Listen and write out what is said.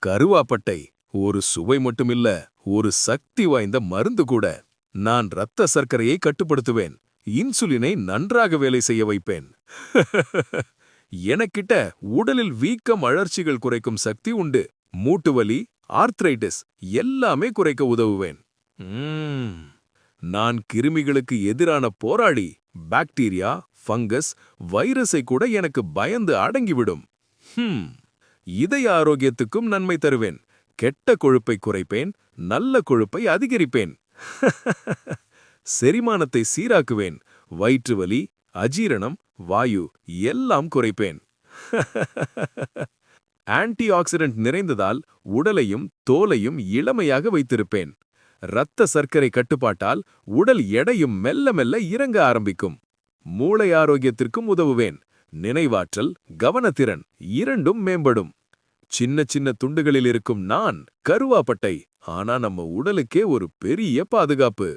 கருவாப்பட்டை ஒரு சுவை மட்டுமில்ல, ஒரு சக்தி வாய்ந்த மருந்து கூட. நான் இரத்த சர்க்கரையை கட்டுப்படுத்துவேன், இன்சுலினை நன்றாக வேலை செய்ய வைப்பேன். எனக்கிட்ட உடலில் வீக்கம் அழற்சிகள் குறைக்கும் சக்தி உண்டு. மூட்டுவலி, ஆர்த்ரைட்டிஸ் எல்லாமே குறைக்க உதவுவேன். நான் கிருமிகளுக்கு எதிரான போராடி. பாக்டீரியா, ஃபங்கஸ், வைரஸை கூட எனக்கு பயந்து அடங்கிவிடும். இதய ஆரோக்கியத்துக்கும் நன்மை தருவேன். கெட்ட கொழுப்பை குறைப்பேன், நல்ல கொழுப்பை அதிகரிப்பேன். செரிமானத்தை சீராக்குவேன், வயிற்று வலி, அஜீரணம், வாயு எல்லாம் குறைப்பேன். ஆன்டி ஆக்சிடென்ட் நிறைந்ததால் உடலையும் தோலையும் இளமையாக வைத்திருப்பேன். இரத்த சர்க்கரை கட்டுப்பாட்டால் உடல் எடையும் மெல்ல மெல்ல இறங்க ஆரம்பிக்கும். மூளை ஆரோக்கியத்திற்கும் உதவுவேன். நினைவாற்றல், கவனத்திறன் இரண்டும் மேம்படும். சின்ன சின்ன துண்டுகளில் இருக்கும் நான் கருவாப்பட்டை, ஆனா நம்ம உடலுக்கே ஒரு பெரிய பாதுகாப்பு.